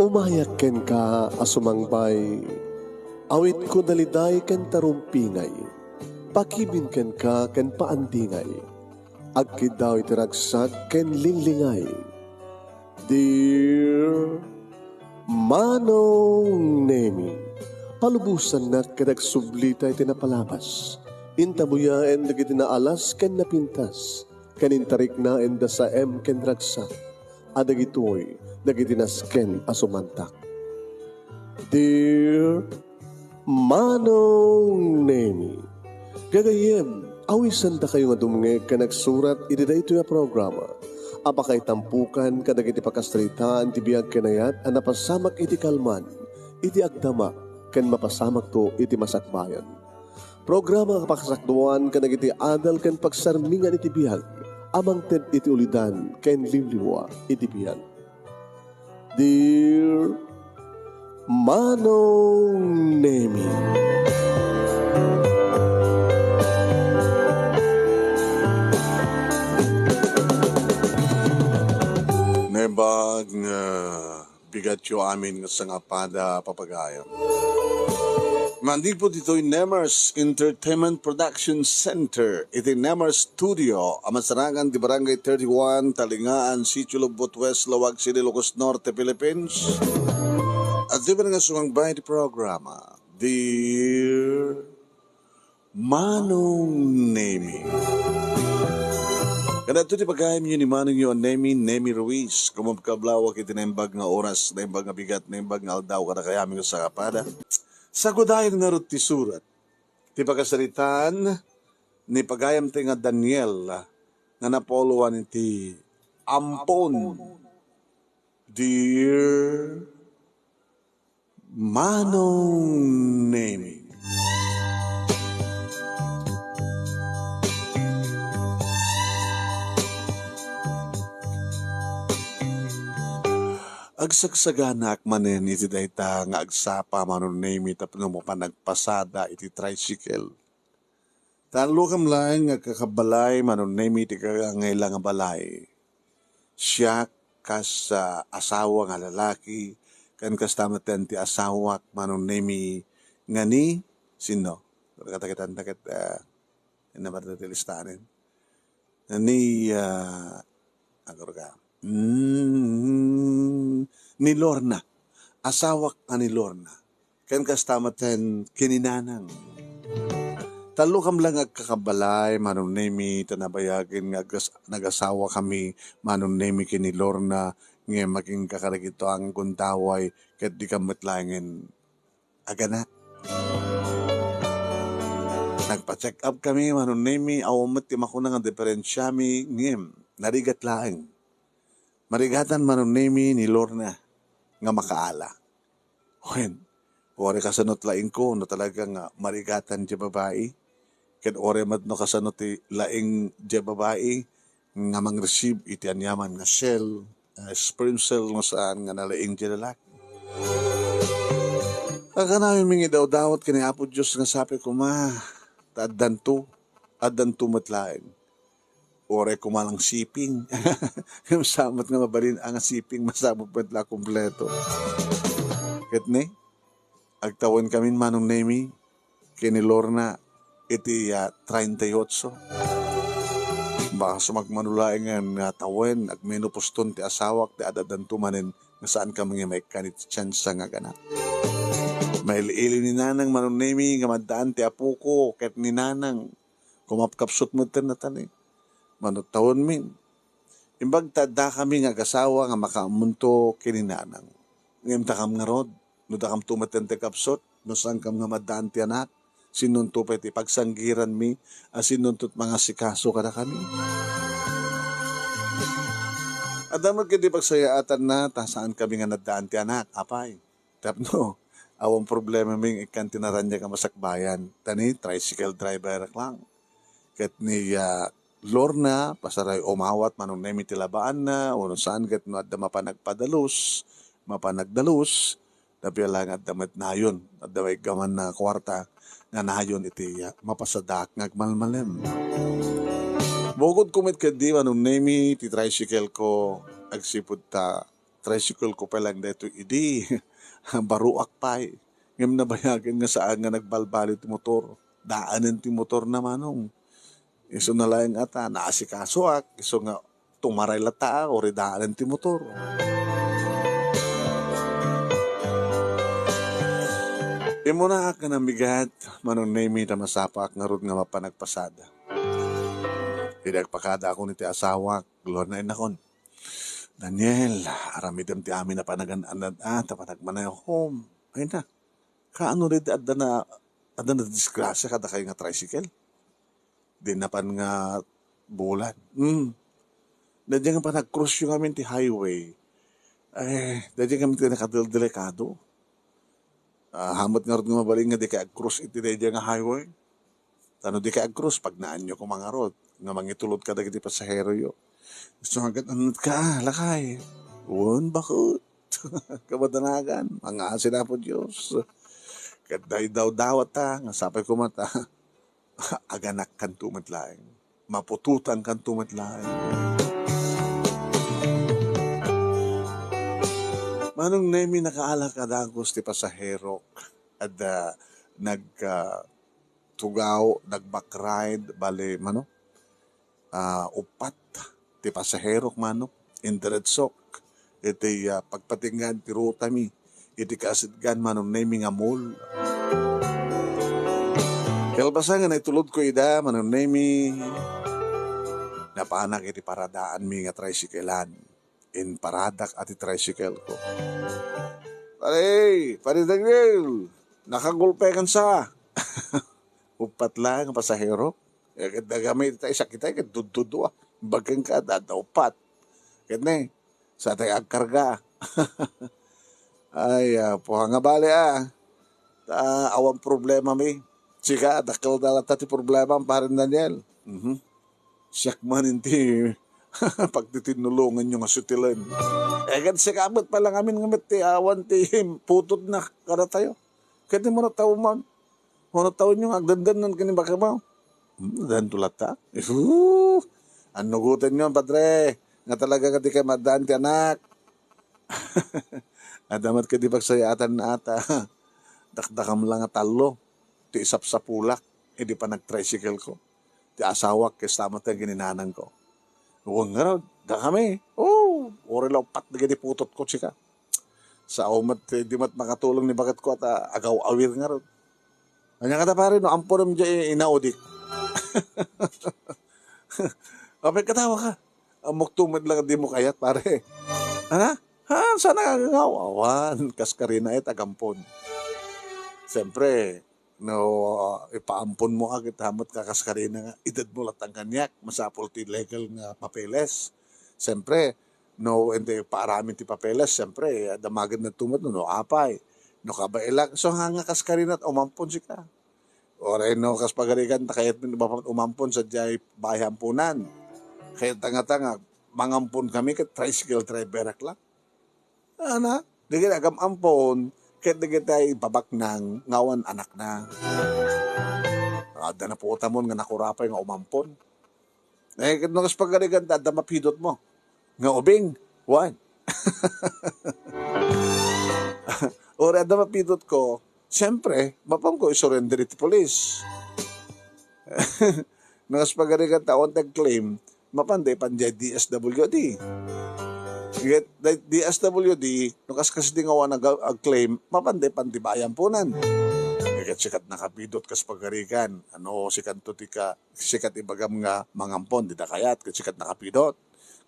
Umayak ken ka asumangbay, awit ko daliday ken tarumpingay, pakibin ken ka ken paandingay, agkid daw itiragsak ken linglingay. Dear Manong Nemi, palubusan na kadag sublita iti napalabas, intabuya en dagiti naalas ken napintas, kanintarik na en da sa ken ragsak, adagitoy dagiti nasken asumantak. Dear Manong Nemi, gagayem, awisan ta kayo nga dumngeg ka nagsurat iti dayto nga programa. Apakay tampukan kadagiti pakastritaan ti biag kanayat a napasamak iti kalman, iti agdama, ken mapasamak to iti masakbayan. Programa kapakasakduan kadagiti adal ken pagsarmingan iti biag, amang ted iti ulidan ken liwliwa iti biag. Dear Manong Nemi, Nebag nga bigat yo amin nga sangapada papagayam. Mandig po dito yung Nemers Entertainment Production Center. Ito yung Nemers Studio. Amasarangan di Barangay 31, Talingaan, Sitio Lubot West, Lawag City, Ilocos Norte, Philippines. At di ba nga sumangbay di programa, Dear Manong Nemi. Kada ito di pagkayam yun ni Manong yun, Nemi Ruiz. Kumapkablawak itinembag nga oras, nembag nga bigat, nembag nga aldaw, kada kayami ko sa kapada. Sa gudayan nga rin ti surat, ti pagkasalitaan ni pagayam ti nga Daniel nga napoluan ti Ampon. Dear Manong Nemi. Agsagsaganak manen iti dayta nga agsapa Manong Nemi tapno mo pa nagpasada iti tricycle. Tanlukam lang nga kakabalay Manong Nemi iti kangailang nga balay. Siya kas asawa nga lalaki kan kas tamaten ti asawak Manong Nemi nga ni sino? Katakitan takit naman ti listanin. Ni agor ka. Ni Lorna. Asawak ni Lorna. Kan kastamaten kininanang. Talukam lang agkakabalay, Manong Nemi, tanabayagin nga nag-asawa kami, Manong Nemi kini Lorna, nga maging kakaragito ang kuntaway, kat di kamutlangin agana. Nagpa-check up kami, Manong Nemi, awamat timakuna nga diferensyami, ngem, narigat laeng. Marigatan Manong Nemi ni Lorna nga makaala. Wen, ore kasanot laing ko no talagang marigatan di babae. Ken ore madno kasanot ti laing di babae nga mang-receive iti anyaman nga cell, sperm cell nga saan nga nalaing di lalaki. Aga namin mingi daw-dawat kini Apo Diyos nga sabi ko addan to matlaeng. Ore kumalang siping. Yung samot nga mabalin ang siping masabot pa tla kompleto. Ket ne, agtawan kami Manong Nemi, kini Lorna, iti 38. Baka sumagmanulaing nga tawen, agmenopuston ti asawak, ti adadantumanin, nga saan kami nga may kanit chance nga gana. May liili ni Nanang Manong Nemi, nga madaan ti apuko, ket ni Nanang, kumapkapsot mo na tani. Manutawon min. Imbag tada kami nga kasawa nga makamunto kininanang. Ngayon takam nga rod. No takam tumatente kapsot. No saan kam nga madaan ti anak. Sinunto pa iti pagsanggiran mi. Sinuntot mga sikaso kada kami. At damag kiti pagsayaatan na. Saan kami nga nadaan ti anak. Apay. Tapno. Awang problema ming ikan tinaran niya ka masakbayan. Tani, tricycle driver lang. Kat ni Lorna, pasaray umawat Manong Nemi tilabaan na, o saan kat no adda mapanagdalos, tapi lang adda nayon, adda may gaman na kwarta, nga nayon iti mapasadak ngagmalmalem. Bukod kumit ka di Manong Nemi, ti tricycle ko, agsipod ta, tricycle ko pa lang dito, idi, baruak pa eh. Ngam nabayagan nga saan nga nagbalbali ti motor. Daanan ti motor na manong. Iso na lang ata, naasikaso iso nga tumaray lata o daanan ti motor. Imo na ka namigat, manong name na masapak nga rod nga mapanagpasada. Pinagpakada ako ni ti asawa, glor na inakon. Daniel, aramidam ti amin na panagan-anad panagmanayo home. Ay na, kaano rin adda na disgrasya kada kayo nga tricycle? Di na pan nga bulan. Dadya nga pa nag-cross yung amin ti highway. Dadya kami ti nakadil-delikado. Hamot nga rin nga mabaling nga di ka ag-cross iti dadya nga highway. Tano di ka ag-cross pag naan nyo kung mga road. Nga mangitulod ka dagiti pasahero yo. Gusto nga anod ka, lakay. Bakit? Kabadanagan, mga asin na po Diyos. Kaday daw dawat nga sapay ko mata. Aganak kan tumatlaing. Mapututan kan tumatlaing. Manong nemi nakaala ka dagos ti pasahero at tugaw, nag-backride, bale, upat, ti pasahero, indiretsok, iti pagpatingan, ti ruta mi, iti kasidgan, nemi nga mall. Kalpasan nga naitulod ko ida, nemi, napanak iti paradaan mi nga tricyclean, in paradak ati tricycle ko. Pare Daniel, nakagulpe kan sa. Upat lang ang pasahero. Nagamay tayo sa kita, dududo bagang ka, upat. Kaya sa tayo agkarga. Ay, nga bali awang problema mi. Sika, dakal dalat ti problema ang parin Daniel. Siyak man hindi pagtitinulungan nyo nga sutilan. Kan sikabot pa lang amin nga ti awan ti putod na kada tayo. Kaya mo na tao man. Ano taon nyo agdandan nun kanibak mo? Dan tulat ta? Ano gutan nyo, padre? Nga talaga ka di ka madaan ti anak. Adamat ka di pagsayatan na ata. Dakdakam lang at talo. Ti isap sa pulak. Di pa nag-tricycle ko. Ti asawak, kastamat ka gininanang ko. Huwag nga raw, da kami. Ori lang pat na gani putot ko, chika. Sa umat, di mat makatulong ni bagat ko at agaw-awir nga raw. Kanya ka na pare, ampunom dyan inaudik. Kapag katawa ka. Muktumad lang di mo kayat, pare. Saan nakakagaw? Awan, kaskarina agampon. Siyempre, ipaampon mo agad hamot ka kaskarina nga. Idad mo latang kanyak, masapol ti legal nga papeles. Siyempre, hindi paaramin ti papeles. Siyempre, damagan na tumad apay. Kabailang. So, nga kaskarina at umampon si ka. Oray kas pagarigan, kayat umampon sa jay bayampunan. Kaya tanga-tanga, mangampon kami kat tricycle driver lang. Di kita ampon, kaya di kita ibabak ng ngawan anak na. Ada na po utamon nga nakurapay nga umampon. Kas pagarigan, mapidot mo. Nga ubing, one. Oray ada mapidot ko, siyempre, mapang ko isurrender iti police. Nas pagarigan taon tag-claim, mapanday panjay DSWD. DSWD, nukas kasi di nga nag-claim, mapanday pandibayan punan. Sikat nakapidot kas pagarigan. Sikat to tika, sikat ibagam nga mangampon, di da kayat, sikat nakapidot.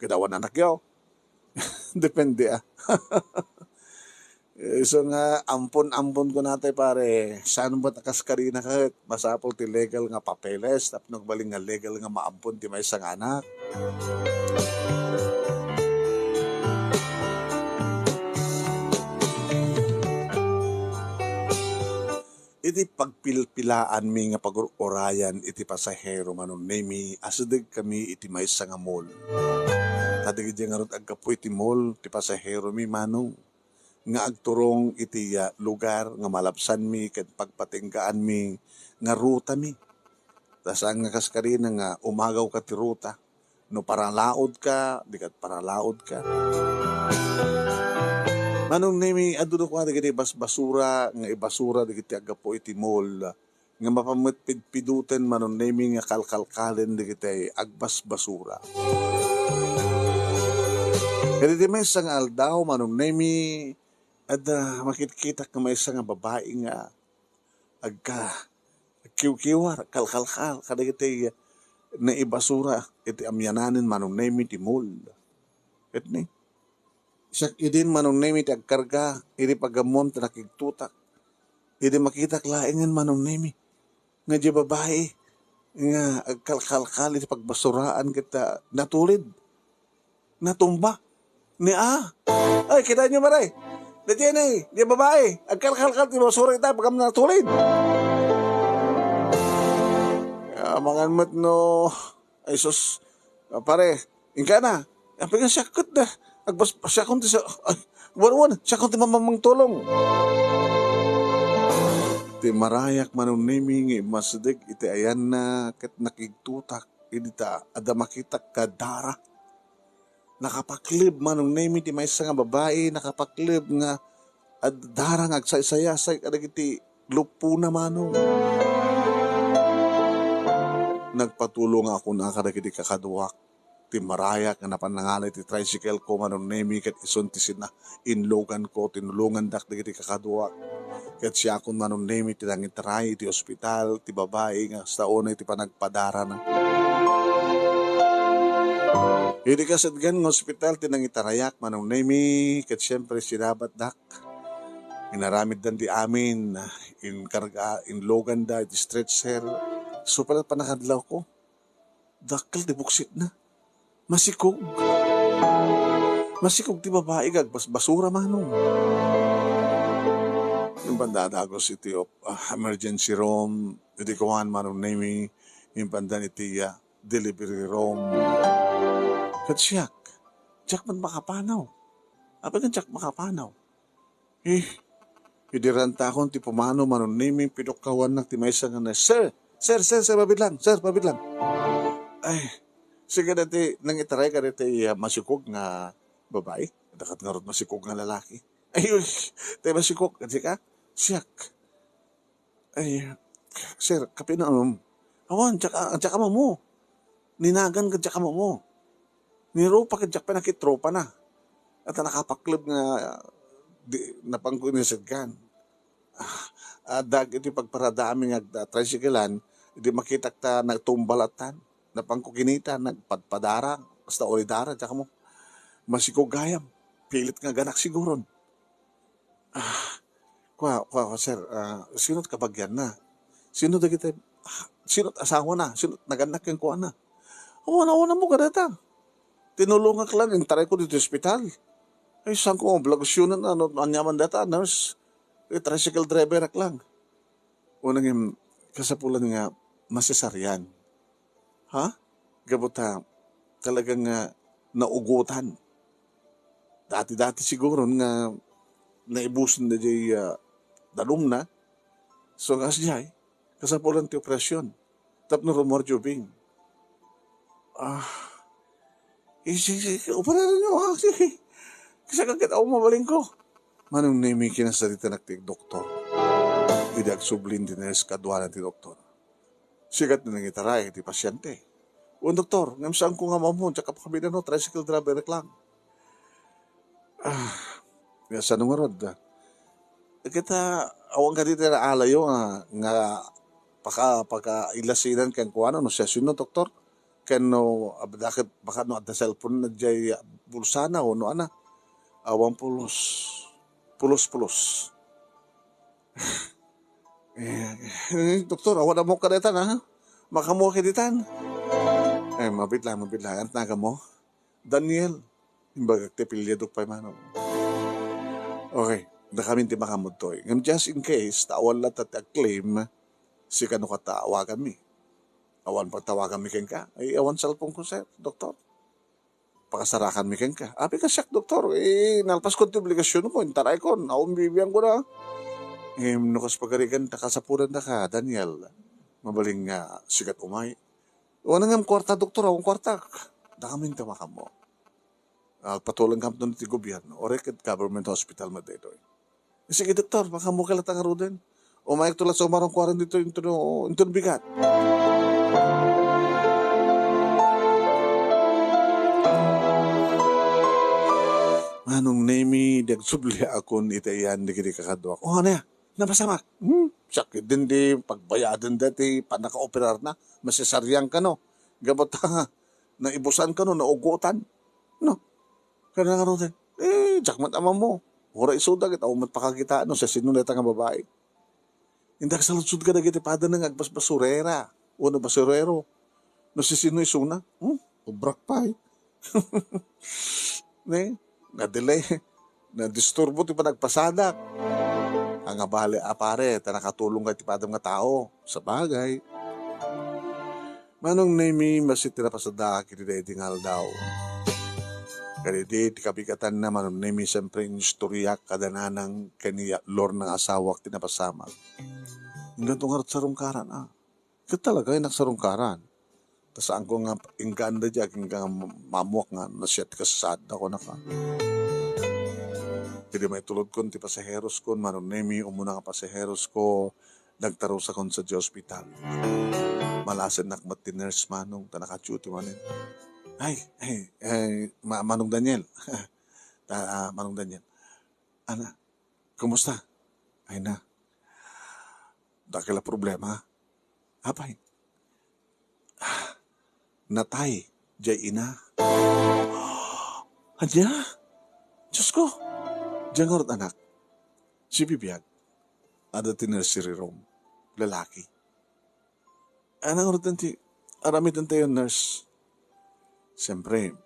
Kidawan anak yaw. Depende So nga, ampon-ampon ko natin pare, saan ba takaskarina kahit masapol ti legal nga papeles, tap nagbaling nga legal nga maampon ti may isang anak. Iti pagpilpilaan mi nga pag-urayan iti pasahero manon nemi, asadag kami iti may isang mall. Tadig di nga ron agkapo iti mall, ti pasahero mi manong. Nga agturong iti lugar nga malapsan mi ket pagpatinggaan mi nga ruta mi. Tas ang kaskarina nga umagaw ka ti ruta. No paralaod ka, di kat paralaod ka. Manong nemi adto ko dagiti basura nga ibasura dagiti agapo iti mall nga mapamutpidpiduten manong nemi nga kalkalkalen dagiti agbas basura. Kaya di may isang aldaw manong nemi at makikita ka may isang babae nga kiw-kiwar kalkalkal kadagiti na ibasura iti amyananen manong nemi ti mall. Ket ni siya idin manong nemi ti agkarga iti pagamom ti nakigtutak. Idi makita klaengan manong nemi nga di babae nga agkalkalkal iti pagbasuraan kita natulid. Natumba. Ay, kita nyo maray. Dati yan di babae. Agkalkalkal ti basura kita pagam natulid. Mangan mo't no, ay sus, pare, ingka na. Ang pagka syakot na. Syakot ti syakot ti mamamang tulong. Ti marayak manong naming masdig iti ayan na ket nakigtutak idita ada makita kadara. Nakapaklib manong naming ti maysa nga babae nakapaklib nga darang agsaysayasay kadagiti lupo na manong. Nagpatulong ako na kadagiti kakaduwak ti marayak nga napanangalay ti tricycle ko manong nemi ket isuntisin na inlogan ko tinulungan dak dagiti kakaduwak ket siya akon manong nemi ti nangitray ti ospital ti babae nga sa unay ti panagpadara na. Hindi kasadgan ng ospital ti nangitarayak manong nemi ket siyempre sinabat dak inaramid dan di amin inlogan da ti stretcher so pala panakadlaw ko dakkel di buksit na masikog ti babae gag basura manong yung bandadagos iti emergency room iti kuhan manong nemi yung pandan iti delivery room kat siyak man makapanaw apagan siyak makapanaw idiranta akong ti pumano manong nemi pinukawan ng ti maysa nga na Sir, babit lang. Ay, sige dati, nang itaray ka dati masikog nga babae. Dakat nga rin masikog nga lalaki. Ay, tayo masikog. Kasi ka, siyak. Ay, sir, kapi na, awan, tsaka mo. Ninagan ka tsaka mo. Niropa ka tsaka nakitropa na. At nakapaklub nga napangkunisadgan. Dag iti pagparadami nga tricyclean, hindi makita ta nagtumbalatan, napangkukinita, nagpadpadara, basta olidara, tsaka mo, masikog gayam, pilit nga ganak siguron. Sir, sino't kabagyan na? Sino't kita, sino't asawa na? Sino't naganak yung kuha na? Awan mo ka data. Tinulungan ka lang, yung taray ko dito hospital. Ay, saan ko, blagosyonan, anyaman data, nurse, tricycle driver ak lang. Unang yung kasapulan nga masasaryan. Gabuta talagang naugutan. Dati siguro nga naibusin na jay dalum na. So nga siya kasapulan ti operasyon. Tapno rumor jubing. Operaran nyo kasi kagit ako mabaling ko. Manong nemi kinasarita nagtig doktor. Idag sublin din na eskadwana ti doktor. Sigat na nangitaray ti pasyente. O doktor, ngamsaan ko nga mamon, tsaka pa kami na tricycle driver lang. Sa nung marod, kita, awang ka dito na alayo nga paka ilasinan kang kuwano, no session no doktor. Kano, baka no at the cellphone na jay bulsana o no ana. Awang pulos. Doktor, awan na mo kadetan ha? Makamu keditan. Mabit lang. Ang naga mo? Daniel. Imbagak te pilyadok pa manong. Okay, nakamin ti makamod to. Just in case, tawan lahat at claim, si kano katawagan mi. Awan pagtawagan mi ken ka. Ay, awan cellphone ko sir, doktor. Pakasarakan mi ken ka. Api ka siyak, doktor. Nalpas ko ti obligasyon mo. Intaray ko. Naumbibiyan ko na. Nukas pagarigan, takasapuran na ka, Daniel. Mabaling sigat umay. Wala nga kwarta, doktor. Akong kwarta. Nakamin tama ka mo. patulang kamp doon ti gobyerno, o rekit government hospital mo dito. Sige, doktor, baka mo kalatang aro din. O maik tulas sa umarang kwaran dito, ito bigat. Manong nemi, nagsubli akon itayan, di kini kakadwa. O ano ya, napasamak. Sakit din di, pagbayadan dati, panaka-operar na, masisaryang ka no. Gabot ka, naibusan ka no, naugutan. No, kaya nga rin din. Jakmat ama mo. Ora isuda kita, umat pakakita, no, sa sinuneta nga babae. Hindi ka saludsud ka na gitipada ng agbas basurera. O na basurero. No, si sino isuna? Ubrak pa eh. Ne, na-delay. Na-disturbo ti pa nagpasadak. Ang abali apare, nakatulong kay tipadang nga tao. Sa bagay. Manong nemi masitira pa sa daki di tingal daw. Kaya di kabigatan na manong nemi siyempre yung istorya kadananang kaniya lor ng asawak tinapasama. Hinggang tungarat sa rungkaran Kaya talaga yung nagsarungkaran. Tas ang ko nga ingkanda dyan, hinggang mamuak nga nasyat ka sa sad ako na ka. Hindi may tulod ko, ti pasaheros ko, manong nemi, umuna nga pasaheros ko, nagtaro sa kon sa hospital. Malasan nakmat ti nurse manong, tanakachuti manin. Ay, Manong Daniel. Manong Daniel. Ana, kumusta? Ay na. Dakila problema. Apay. Natay, jay ina. Adya? Diyos ko. Diyan nga anak. Si Bibiyag. Ada tinursery room. Lalaki. Anang urutan ti, aramitan tayo nurse. Siyempre,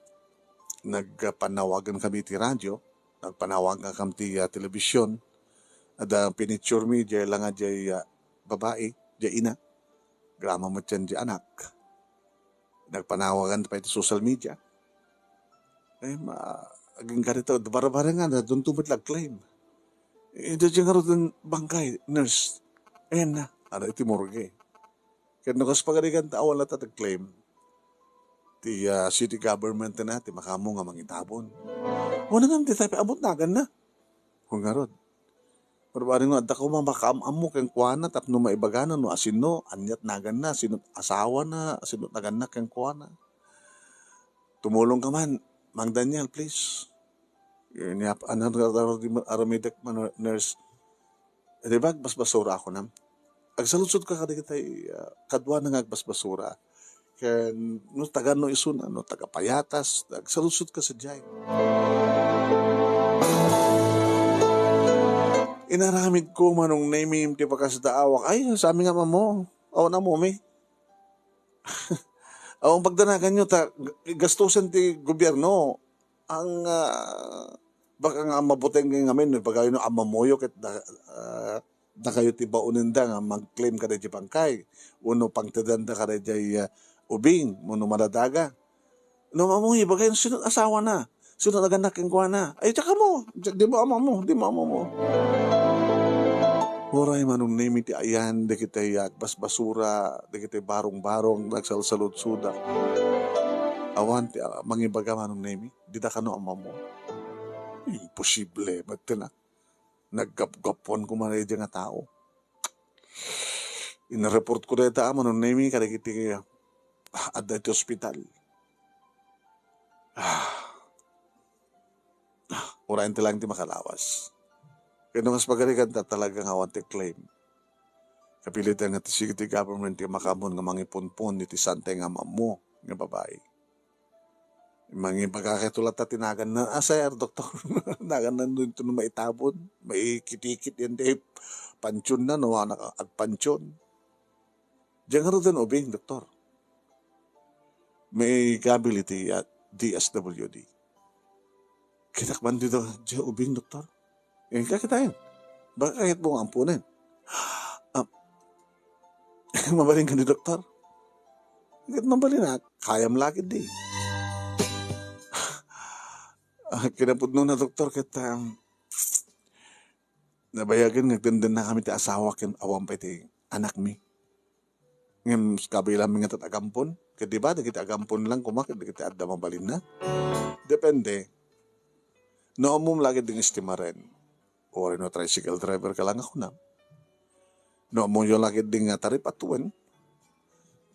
nagpanawagan kami ti radyo, nagpanawagan kami ti telebisyon, at pinicture mi, jay lang nga jay babae, jay ina, grama mo dyan jay anak. Nagpanawagan pa iti social media. Aging ganito, bara-bara nga, doon tumit claim. Ito dyan nga rin bangkay, nurse. Ayan na, ada iti morgue. Kaya nakas pagaligan tao na tatag-claim, ti city government na ti makamo nga mangitabon. O na nga, ti tayo abot nagan na. Kung nga ron. Pero baring no, adda ko makaam mo kang kuwana, tapno maibagana no, asino, anyat nagan na, sinot asawa na, sinot nagan na kang kuwana. Tumulong ka man, Mang Daniel, please. Aramidek nurse. Diba, agbasbasura ako nam? Agsaludsod ka kada kita, kadwa na nga agbasbasura. Kaya no taga no isun taga payatas salusot ka sa jay. Inaramid ko manong namim ti pagkasdaawak ay sa amin nga mamo aw na mo mi. Ang pagdanagan nyo gastusan ti gobyerno ang baka nga mabuteng nga amin pagka yun ang mamoyo ket da kayo ti bauninda nga mag-claim ka di pangkay uno pangtedanda ka di ubing, muno madadaga. No, mamuhi, bagay, sino asawa na? Sino naganak yung kuha na? Ay, tsaka mo, di mo ama mo, di mo ama mo. Horay manong name iti ayan, di kita yagbas basura, di kita barong-barong, nagsalsalud-suda. Awan, mangibaga manong name, di da ka no ama mo. Imposible, ba't na? Naggap-gapon ko man nga tao. Inareport ko dito, manong name, kada kita at dati hospital. Urayan lang ti makalawas. Kaya nung mas pagalikan talagang awan ti claim. Kapilitan nga ti city government ti makamon nga mangipunpon iti sante nga mamo nga babae. Mangi pagkakitulat na tinagan na, sir, doktor, nagan na nun ito na maitabon. May kitikit yan ti pansyon na, no, agpansyon. Diyan nga rin ubing, doktor. May ability at DSWD. Kitakban dito, diyan ubing, doktor. Yung kakitayin. Baka kahit mong ampunin. Mabaling ka ni doktor. Kahit mabaling na, kayam lakid di. Kinapod nun na doktor, kita nabayagan, nagdandan na kami ti asawa, kin awam pa ti anak mi. Ngayon, kabila mi nga tatagampon. Kaya diba, kita agampon lang kumakit, kita adda mabalin na. Depende. No mo lagi ding estimaren. O no tricycle driver ka lang ako na. No mo yung lagi ding tarip atuan.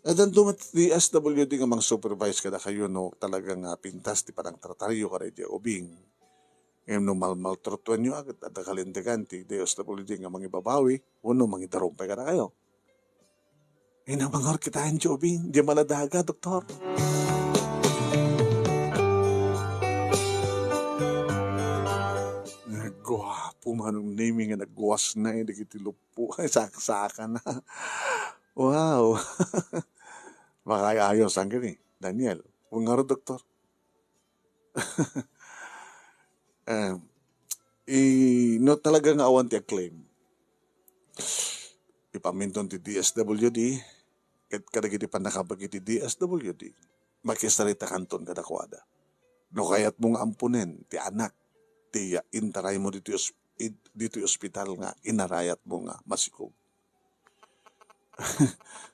At ang tumat di SWD nga mang supervise kada kayo no talagang pintas ti parang trataryo ka rin ubing. Ngayon no malmaltrotuan nyo agad at kalintigan ti di SWD nga mangibabawi uno mangidarumpay ka na kayo. Inamangor kita ang ubing. Di maladaga, doktor. Nagwapo manong naming nga nagwas na eh. Nagitilupo. Saka-saka na. Wow. Makayayos ang gani. Daniel. Ungaro, doktor. No talaga nga awan ti acclaim. Ipaminton ti DSWD. Ket kadagiti pa nakabagi ti DSWD. Makisarita kanton kadakwada. No kayat mong ampunen ti anak. Ti intaray mo dito ospital nga inarayat mo nga masikog.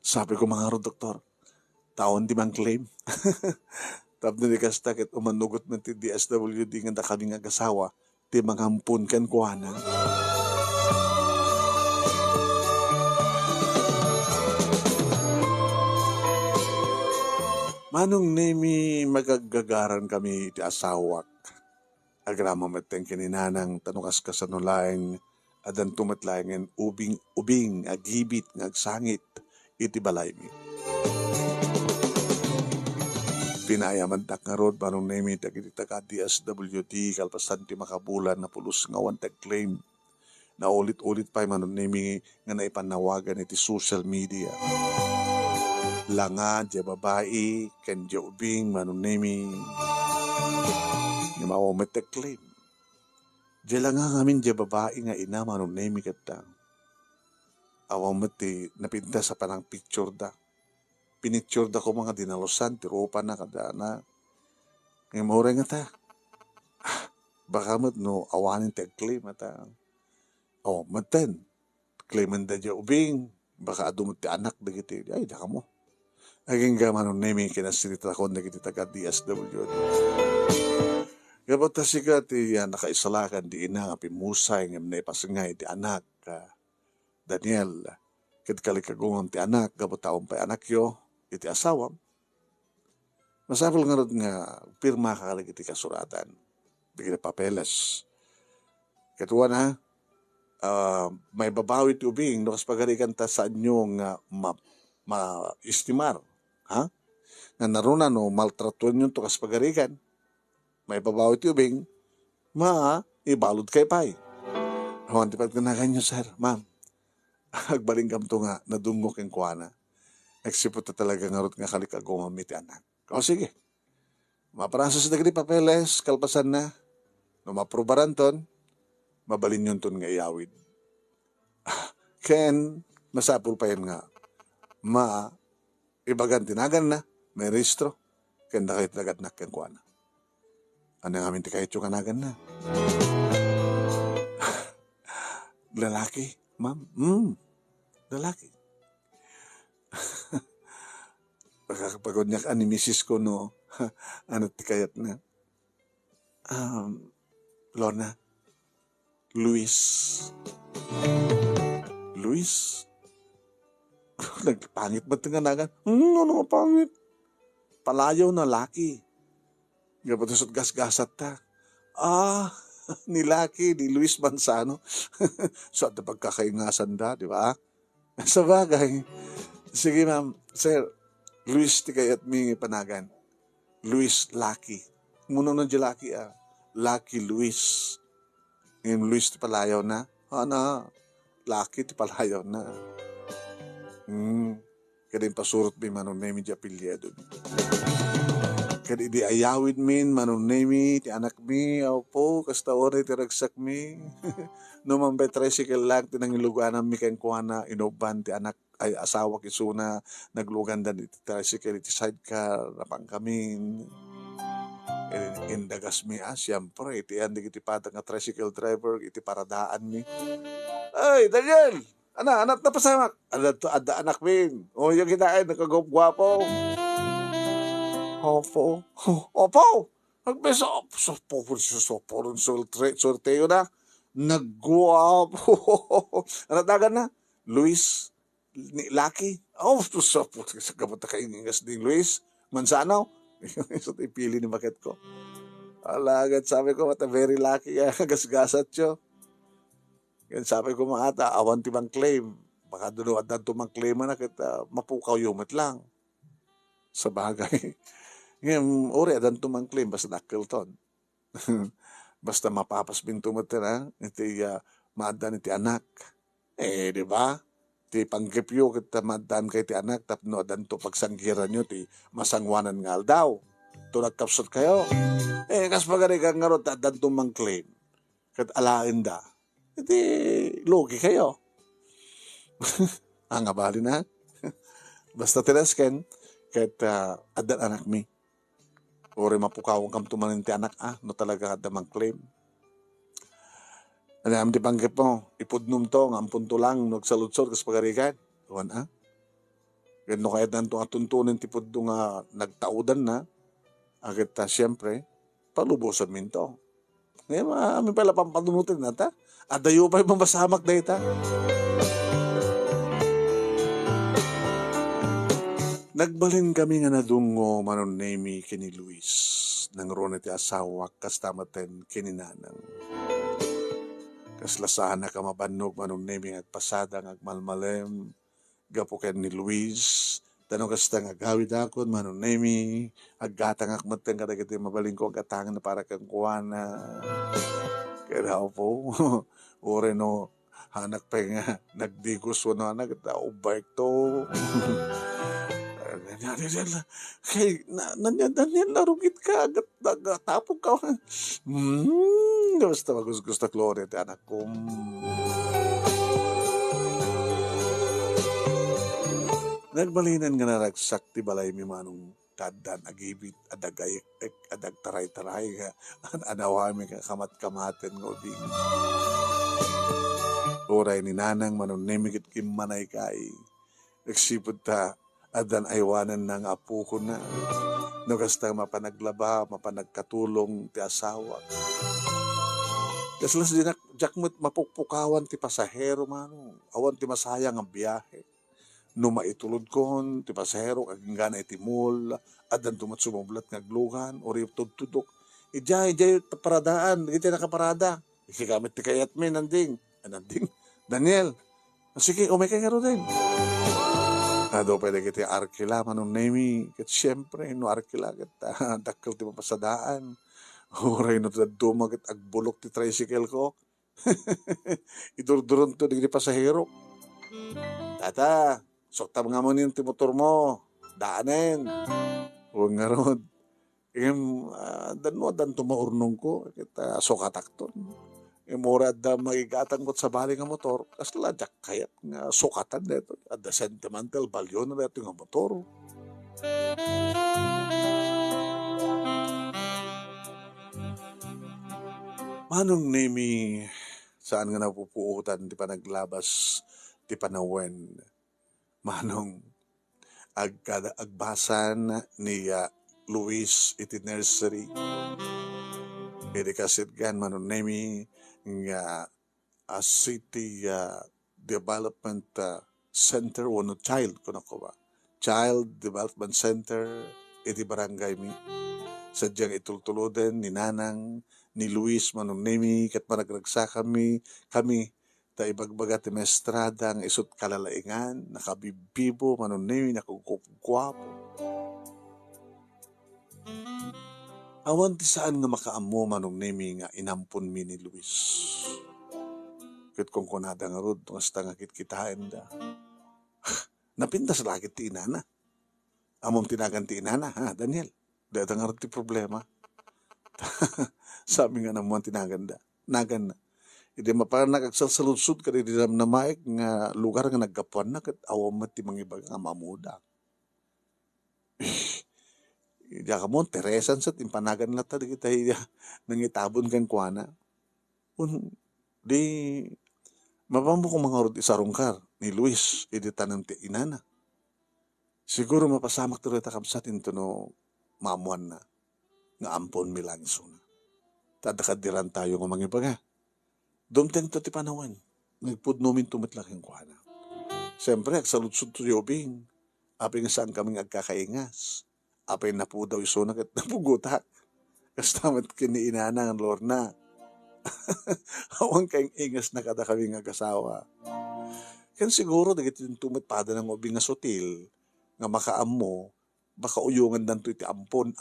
Sabi ko mga doktor, taon di mang claim. Tapos na kasta ket umanugot man ti DSWD nga kami nga gasawa ti mangampun kan kuana. Manong nemi magagagaran kami ti asawak. Agrama mateng kininanang tanukas kasanulaeng adan tumatlaeng ubing agibit ngagsangit iti balay mi. Pinayaman tak nga rod manong nemi dagiti taga DSWD kalpasan ti makabulan na pulos nga wan claim na ulit-ulit pa manong nemi nga naipanawagan iti social media. Langa, di babae, ken di ubing, manunemi, yung mawamet claim. Di langa ngamin di babae nga ina, manunemi kata. Awamet napinta sa panang picture da. Pinicture da ko mga dinalosan, tiropa na kada na. Ngayon maura nga ta. Baka mat no, awanin ti claim ata. Oh, maten. Claiman da di ubing. Baka adumot ti anak da giti. Ay, daka mo. Aging gaman nemi kinasilita ko na kiti taga DSWD. Kapag tasika ti nakaisalakan di ina nga pimusay nga naipasangay ti anak Daniel. Kit kalikagungan ti anak kapag taong pa anak yo iti asawam. Masapol nga rin nga pirma kakalig iti kasuratan. Bigyan papeles. Katuwa na may babawi ti ubing no kaspagarikan ta sa inyo nga ma-estimar. Ha? Na narunan no maltratuan yun to kaspagarikan. May babawi ti ubing, ibalod kay pay. Hawan ti pagkanagan nyo, sir, ma'am. Agbaling kam to nga, nadungok yung kuwana. Nagsipot na talaga nga rot nga kalikagong mamiti anak. O sige, maparasa sa dagri papeles, kalpasan na. No maprubaran ton, mabalin yun ton nga iyawid. Ken, masapul pa yun nga, ibagan tinagan na, may registro, kanda kayo talagat nakyan ko na. Ano nga minti kayo kanagan na? Lalaki, ma'am? Lalaki. Pagkakapagod niya ni misis ko, no? Ano ti kayat na? Lorna, Luis. Nagpangit ba ito nga nagan? Ano pangit? Palayaw na laki. Gabatusot gas-gasat ta. Ni Laki, ni Luis Manzano. So, at pagkakaingasan da, di ba? Sa bagay. Sige, ma'am. Sir, Luis, ti kayat mi panagan. Luis Laki. Muna na di Laki, Laki Luis. Ngayon, Luis ti palayaw na. Laki ti palayaw na. Kaya pasurot mi manon nemi di apelyedo. Kaya di ayawid min manon nemi ti anak mi. Opo, kasta oray ti ragsak mi. No man ba tricycle lang tinangiluganan mi kayang kuhana inoban ti anak ay asawa kisuna naglugan dan iti tricycle iti sidecar napang kamin. Indagas mi siyempre iti andig iti patang nga tricycle driver iti paradaan mi. Ay, Daniel! Anak na pasamak. Ada anak min. O yung kinain, nakagwapo. Opo. Nagbesa sa poron sorteo na. Nagguwapo. Ano tagan na? Luis ni Lucky. Oh, sa puti sa kapot na kainingas ni Luis. Mansanaw. Sa ipili ni Bakit ko. Alagad sabi ko, mata very lucky. Gasgasat siyo. Yan sabi ko mga ata, awan ti bang claim. Baka doon at nanto mang claim na kita mapukaw yumit lang. Sa bagay. Ngayon, ori adan tumang claim basta nakilton. Basta mapapas binto mo tira, iti maadan iti anak. Di ba? Ti panggipyo kita maadan kay ti anak, tapno adan to pagsanggiran nyo, ti masangwanan nga daw. To nagkapsot kayo. Kas pagari kang nga ron, adan tumang claim. Kat alain da. Iti logi kayo. Ang abali na. Basta tiresken, kahit adan anak mi. Ori mapukawang kam tumanin ti anak no talaga kada mang claim. Ano am di panggip mo, ipudnum to, nga ampunto lang, nagsaludsod, kas pagarikan. Tuwan Gano kaya nanto nga tuntunin ti pudno nga nagtaudan na, agit siyempre, palubosan min to. Ngayon, amin pala pampadunutin na ta. Adayo pa yung masamak na ita. Nagbalin kami nga nadungo manon nemi kini Luis nang ron iti asawa kas tamaten kini nanang. Kas lasahan na kamabanog manon nemi at pasada ng agmalmalem gapo ken ni Luis. Tanong kas tang agawid akon manon nemi aggatang akmateng kadagiti mabaling ko agatangan na para kang kuwana. Kaya po, ore no hanak pa nga nagdigos no anak ita ubay to. Kay nanyan narugit ka agad nagatapog ka. Basta gusto Gloria ti anak ko. Nagbalinan nga naragsak ti balay mi manong tadan agibit adagay adag taray-taray nga anawami ka kamat-kamaten nga ubing. Oray ni nanang manon nemigit kimanay kay nagsipod ta adan aywanan ng apo ko na. No kasta mapanaglaba, mapanagkatulong ti asawa. Kaslas din jakmut mapukpukawan ti pasahero mano. Awan ti masayang ang biyahe. No maitulod kon, ti pasahero aging gana iti mall, adan tumat sumublat ngaglugan, o rip tudtudok. Ijay paradaan, iti nakaparada. Ikigamit ti kayat mi, nanding. Nanding, Daniel. Sige, umay kay karo din. Do pwede kiti arkila manon nemi ket syempre no arkila ket dakkel ti mapasadaan. Oray no daduma ket agbulok ti tricycle ko. Idurduron to digdi pasahero. Tata, soktam nga mo ti motor mo. Daanen. Huwag nga ron. Dan mo dan tumaurnong ko ket sokatakton. Mura da magigatang ko sa bali nga motor, kasla jak kayat nga sukatan neto, ada sentimental value na neto nga motor. Manong nemi saan nga napupuutan di pa naglabas ti panawen. Manong agbasan ni Luis iti nursery. Pwede kasit gan manon nemi nga city development center o no child kuno ko ba child development center iti barangay mi sadyang itultuluden ni nanang ni Luis manon nemi ket managragsa kami ta ibagbaga ti maestrada nga isut kalalaingan nakabibibo manon nemi nakugwapo. Awan ti saan nga makaammo manong nemi nga inampun mi ni Luis. Ket kung kunada nga rod, basta nga kitkitain da. Napintas lagi ti inana. Amom tinagan ti inana, ha, Daniel? Dada nga rod ti problema. Sabi nga naman tinagan da. Nagan na. Hindi maparang nagagsalsaludsud ka di na maik nga lugar nga naggapuan na kat awam ti mangibag nga mamuda. Diya ka mo, Teresan sa timpanagan na ta, di kita nangitabon kang kuana. Di, mapamu kong mga rod isarungkar ni Luis, idi tanang ti inana. Siguro mapasamak to rita kamsatin to no mamuan na. nga ampon milanso na. Tadakadiran tayo ng mga ibaga. Dumteng to ti panawan. Nagpudnumin tumitlaking kuhana. Siyempre, agsaludsud to yobing. Apay nga saan kaming agkakaingas. Apay na po daw isunak at napugutak. Kastamat kiniinana ng Lorna. Hawang kayong ingas na kada kaming agasawa. Kan siguro, dagit yung tumitpada ng ubing nga sutil, nga makaam mo, baka uyungan nanto iti ampon.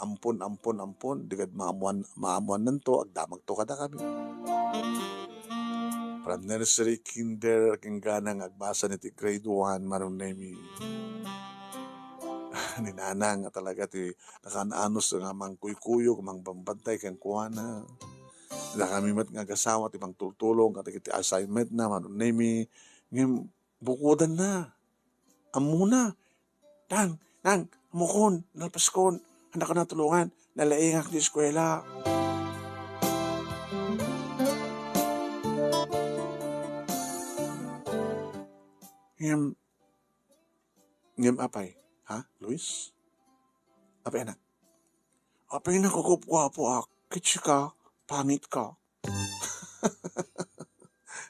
Digad maamuan nanto, agdamag to kada kami. From nursery, kinder, king ganang agbasa niti grade 1, marunemi. Ninanang nga talaga ti nakananos nga mangkuy-kuyo, mang bambantay kang kuwana. Na kami mat nga gasawa ti mang tultulong, kati iti assignment na, marunemi. Ngayon, bukudan na. Amuna. Nang, amukon, nalpaskon, handa ka na tulungan, nalaingak di eskwela. Ngem apay, ha, Luis? Apay anak? Apay na kukupwapo ak, kitsi ka, pangit ka.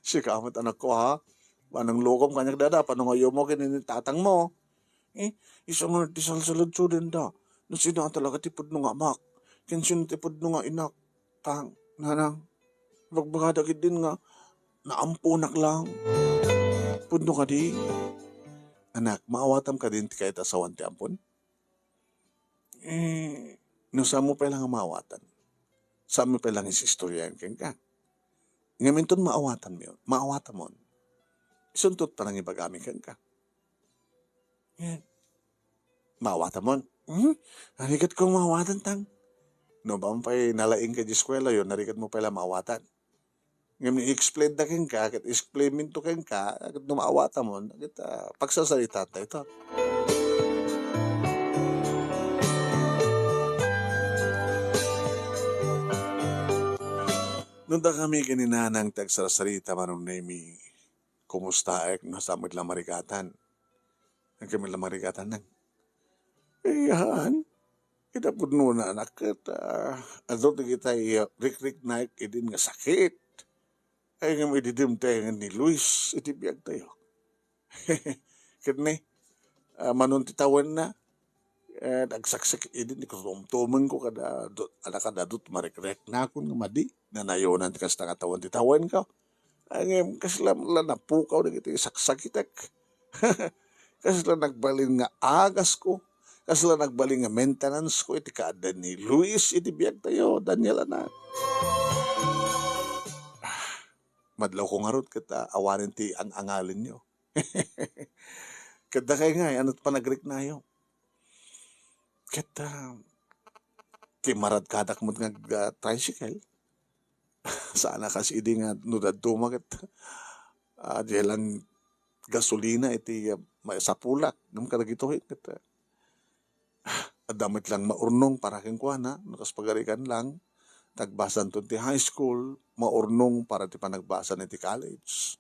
Sika amat anak ko ha, panang lokom kanyak dada, panong ayaw mo tatang mo. Isang nga tisalsalad so din da, no sina talaga tipod nung amak, kinsin tipod nung inak, tang, nanang, bagbagdagid din nga, naampunak lang. Pudno ka di. Anak, maawatam ka din ti kahit asawan ti ampon? No sa mo pa lang ang maawatan. Sa mo pa lang isistoryahan kang ka. Ngaminton maawatan mo yun. Maawatan mo. Isuntot pa lang ibagami kang ka. Maawatan mo. Narikat kong maawatan tang. No ba mo pa'y nalaing ka di eskwela yun, narikat mo pala maawatan. Ngayon, i-explain na kang ka, at explain minto kang ka, at numaawata mo, at pagsasalita na ito. Nung da kami kaninanang tagsarasarita manong nemi, kumusta ek, nasamit lang marikatan. Ang kami lang marikatan nang, yan, kita po na anak, at adot na kita rik-rik na idin nga sakit. Ay nga may didimtayan ni Luis, itibiyag tayo. Kani, manuntitawan na, nagsaksak idin, ikusumtuman ko kada, kada dut marikrek na akong nga madi, na nayonan kas tangatawan titawan ka. Ay nga, kasi lang napukaw na kita, saksakitek. Kasi lang nagbalin nga agas ko, kasi lang nagbalin nga maintenance ko, iti kada ni Luis, itibiyag tayo, Daniel anak. Madlaw ko nga ron, kita awanin ti ang angalin nyo. Kada kayo nga, ano't pa nag-rik na yun. Kita, kimarad kadak mo nga tricycle. Sana kasi idi nga, nudad tumagat. Di lang gasolina, iti sapulak. Nung kadagitohin, kita. Damit lang maurnong para kang kuha na, nakaspagarikan lang. Nagbasan to ti high school, maurnong para ti panagbasan ti college.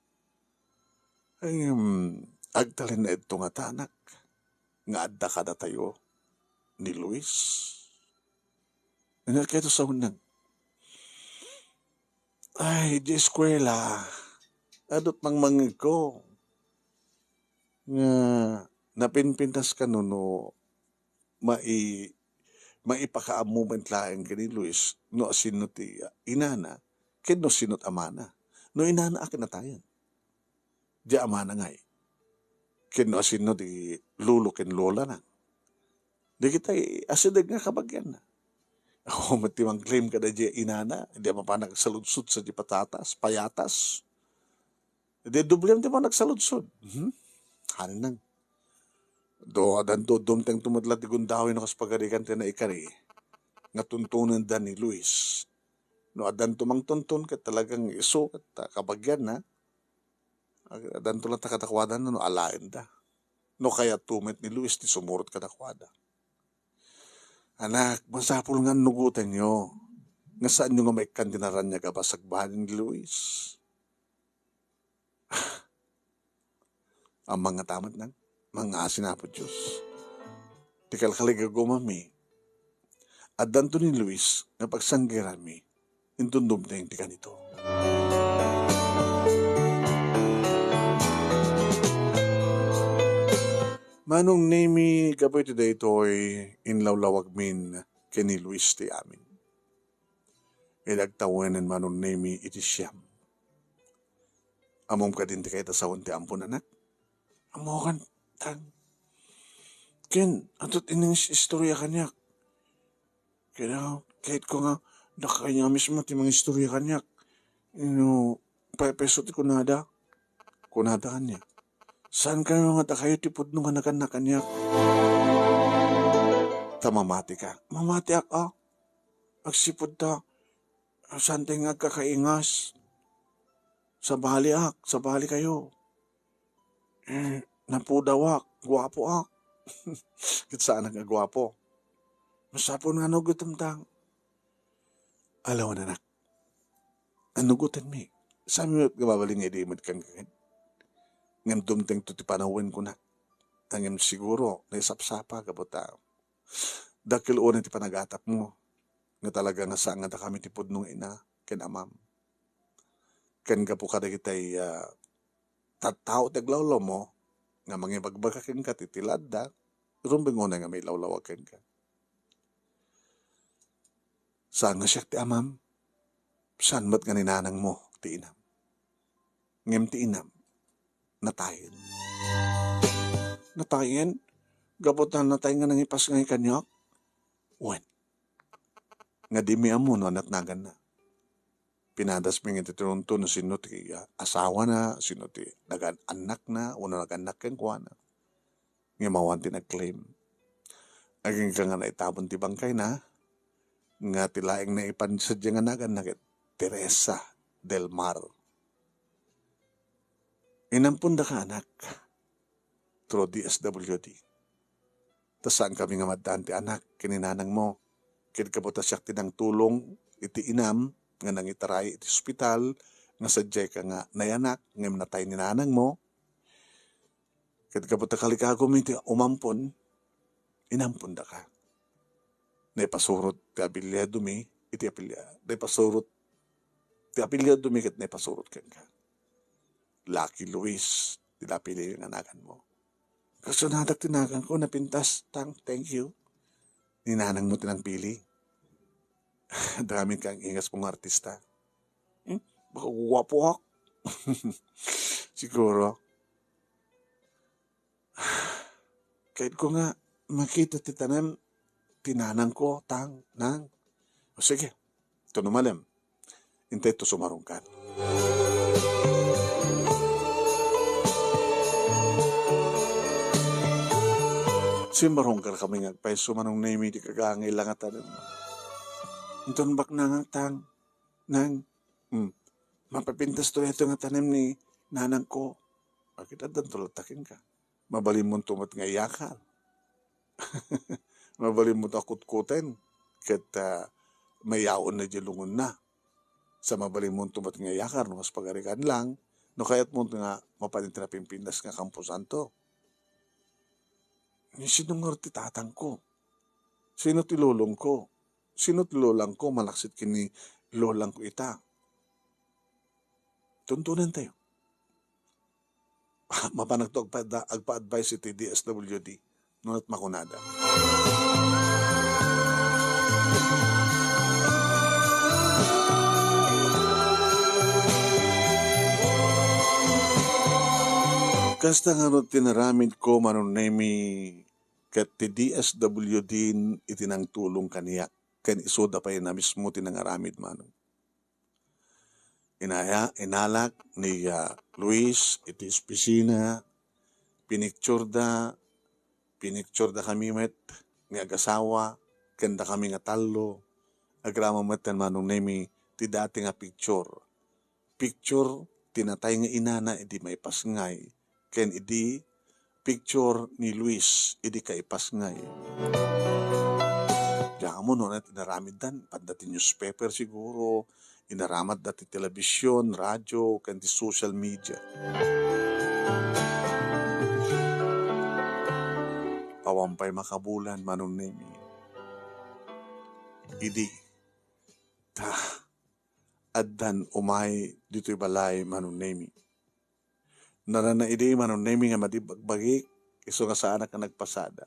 Ay, agtalin na ito nga tanak, nga adda kada tayo ni Luis. Nangyari kayo sa unang, ay, di eskwela, adot mang mangig ko, nga napinpintas ka no, maipakaamument laing kini Luis, no sino ti inana, ken no sinot amana. No inana akin na tayo. Di amana ngay. Ken no sino ti lulo ken lola na. Di kita asidag nga kabagyan na. Ako matimang claim ka na di inana, hindi mo pa nagsaludsud sa di patatas, payatas. Di dublem di mo nagsaludsud. Hanin nang. Do adanto dumteng tumadlat ti gundawin no kaspagarikan ti na ikari nga tuntunan da ni Luis. No adanto mang tuntun kat talagang iso kat kabagyan na. Adanto lang takadakwadan no alain da. No kaya tumit ni Luis ti sumurot kadakwada. Anak, masapul nga nugutan nyo. Nga saan nyo nga may kandinaran niya kabasagbahan ni Luis? Ang mga tamat nang mga asin na po Diyos. Di kalkaliga gumami. At danto ni Luis nga pagsanggiran mi, intundom na yung tika nito. Manong nemi kapoy today to'y inlawlawag min kini Luis ti amin. Ilagtawanan manong nemi iti siyam. Amom ka din ti kayo tasawon ti ampun anak. Amo kan, tan. Ken, atot ining istorya kanyak. Kaya, kahit ko nga, nakanya mismo ti mga istorya kanyak. Peso ti kunada. Kunada kanyak. Saan kayo nga kayo tipod nung kanakan kanyak? Mamati ka. Mamati ako. Agsipod ta. Saan tayo nga kakaingas? Sa bali kayo. Napudawak. Gwapo ak. Kit saan nga gwapo? Masapon nga nugutom tang. Alawan anak. Anugutan mi. Saan mo gababaling nga di kang kagad? Ngam dumteng to ti panawin ko na. Ngam siguro, naisapsapa ka po tao. Dakil una ti panagatap mo. Nga talaga nga saan nga kami tipod nung ina, ken amam. Ken ka po kada kita'y tattao taglawlaw mo, nga mangibagbagakin ka titilad da, rumbing una nga may lawlawakin ka. Saan nga siya ti amam? Saan ba't nga ninanang mo ti inam? Ngam ti inam, natayin. Natayin? Gabot na natayin nga nangipas nga ikanyak? Wen. Nga di mi amo no natnagan na. Pinadas mi nga titurunto no sino ti asawa na, sino ti nag-anak na, o nag-anak kang kuha na. Nga mawan ti nag-claim. Aging ka nga naitabon ti bangkay na, nga tilaing na ipansadya nga nag-anak Teresa Del Mar. Inampun da ka anak, through DSWD. Tas saan kami nga maddaan ti anak, kininanang mo, kinikabuta siya tinang tulong, iti inam, nga nangitaray iti hospital, nga sadyay ka nga nayanak, nga natay ni nanang mo, kinikabuta kalikagom iti umampon, inampun da ka. Naipasurot ti apilyado mi, iti apilyado, naipasurot ti apilyado mi, kat naipasurot ka ka. Lucky Luis, tinapili yung anakan mo. Kaso nadak tinagan ko, napintas, thank you. Ninanang mo tinangpili. Draming kang ingas pong artista. Baka guwapo ako. Siguro. Kahit ko nga, makita titanan, tinanang ko, nang. O sige, ito numalem. Hintay ito sumarungkan. Simarongkar kami ngagpaiso manong naimi di kagangay lang at alam. Itong bak na nga nang, mapapintas to ito nga tanim ni nanang ko. Bakit adan tulatakin ka? Mabalim mo tumat nga iyakal. Mabalim mo takot-kutin. Kat mayaon na dilungon na. Sa mabalim mo tumat nga iyakal, no, mas pagarikan lang, no kaya't mo nga mapanintinapimpinas nga Camposanto. Sino nga ti tatang ko? Sino ti lolong ko? Sino ti lolang ko? Malaksit kini lolang ko ita. Tuntunan tayo. Mapanag to agpa-advise iti DSWD. Nunat makunada. Kasta nga ron tinaramid ko manunemi kat ti DSWD itinang tulong kaniya. Kan isoda pa yun na mismo tinangaramid manon. Inalak ni Luis iti opisina, pinicture da kami met ng agasawa, kanda kami nga talo, agrama met manunemi ti dati nga picture. Picture, tinatay nga inana, edi may pasngay. Ken idi picture ni Luis, idi kaipasngay. Diyan mo no, inaramid dan, pandati newspaper siguro, inaramad dati telebisyon, radyo, kandi social media. Pawampay makabulan, manunemi. idi. Ta, addan umay dito'y balay manunemi. Narana idi manunemi nga madibagbagik, iso nga sa anak nga nagpasada.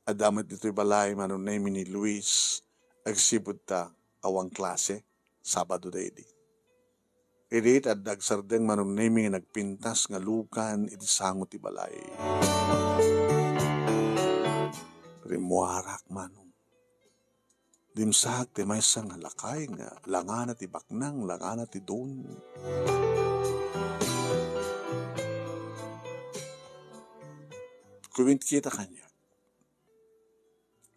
Adamat dito'y balay manunemi ni Luis, agsibod ta awang klase, Sabado da idi. Idi at dagsardeng manunemi nga nagpintas nga lukan, iti sangot ti balay. Rimuarak manong. Dimsak ti maysa nga lakay nga langana ti baknang, langana ti don. Kuwint kita kanya.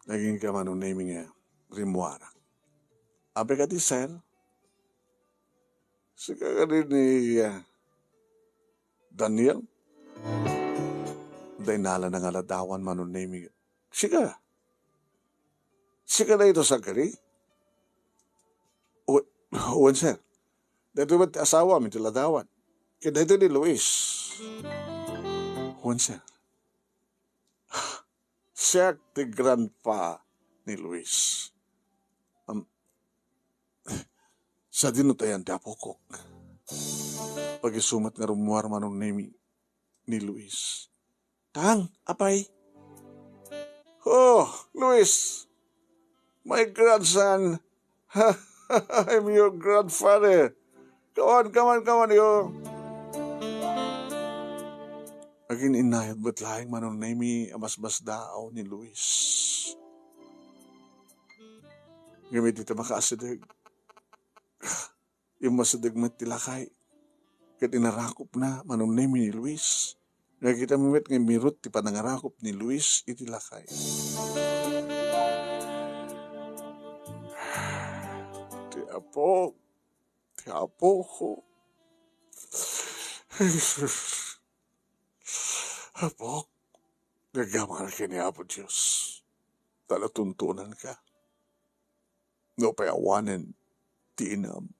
Naging ka manunemi nga rimuarak. Abe ka di sir? Sika ka rin ni Daniel? Dainala na nga ladawan manunemi. Sika? Sika na ito sa gari? Uwan sir. Dito ba't asawa mi tiladawan? Kaya dito ni Luis. Uwan sir. Siya ti grandpa ni Luis. Sa dinutayan ti apokok. Pag-isumat nga rumuar manong nemi ni Luis. Tang, apay? Oh, Luis, my grandson. I'm your grandfather. Come on, yo. Agin inayad ba't lahing manong nemi amas-bas daaw ni Luis. Gamit ito makaasadag. Yung masadag matilakay. Kat inarakop na manong nemi ni Luis. Nakita mo met ng mirot ti panangarakop ni Luis itilakay. Ti apo ko. Apo, nagamar ka ni Apo Diyos. Talatuntunan ka. No payawanan ti inam.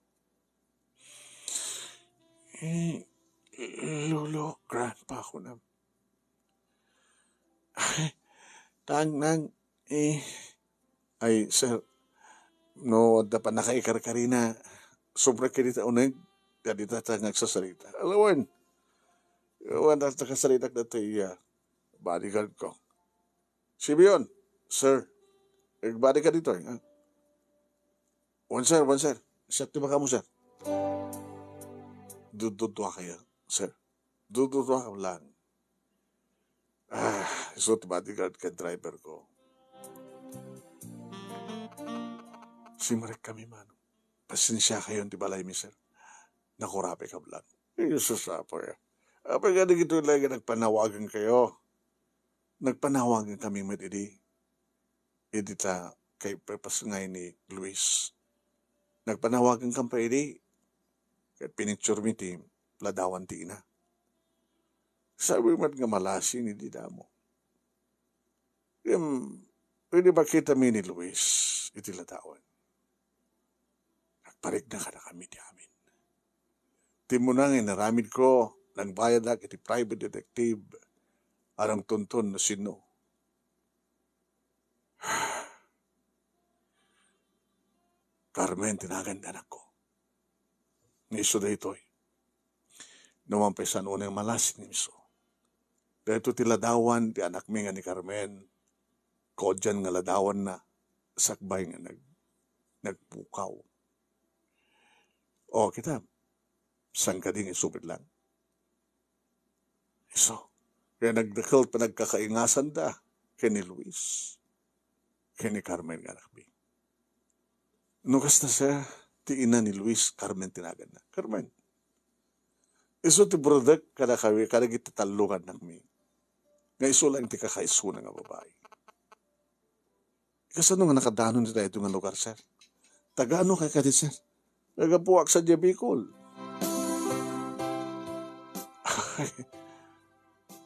Lolo, grandpa ko na. Nang, ay, sir, no, dapat nakaikarkarina, sobra kinita unag, kadita ta nagsasalita. Alawan na nakasalita na ito, bodyguard ko. Si Bion, sir, bodyguard dito, One sir. Siya tiba ka mo, sir. Dududwa kayo, sir. Dududwa ka lang. So, bodyguard ka driver ko. Simarek kami, mano. Pasensya kayo, di balay mi, sir. Nakurape ka lang. Susapo ya. Apay ka dito lagi nagpanawagan kayo. Nagpanawagan kami matidi. Edita kay purpose ngay ni Luis. Nagpanawagan kang pa edi. Kaya pinicture mi ti ladawan ti ina. Sabi mo nga malasin ni didamo. Pwede ba kita mi ni Luis iti ladawan? Nagparig na ka na kami di amin. Di mo nang inaramid ko, nagbayad na iti private detective, arang tuntun na sino. Carmen, tinagandanak ko. Niso da ito'y. Numampesan unang malas ni Miso. Dahito ti ladawan, ti anak mi nga ni Carmen, kodyan nga ladawan na, sakbay nga nagpukaw. O, kita, sang ka ding isupit lang. Iso, kaya nagdakal pa nagkakaingasan da, kay ni Luis, kay ni Carmen nga nakbi. Nukas na siya, ti ina ni Luis, Carmen tinagan na. Carmen, iso ti brodak kada kawi, kada gitatalungan ng mi. Nga iso lang ti kakaiso na nga babae. Kasano nga nakadanon nila ito nga lugar, sir? Tagaano kay kadit, sir? Nagapuwak sa Bicol.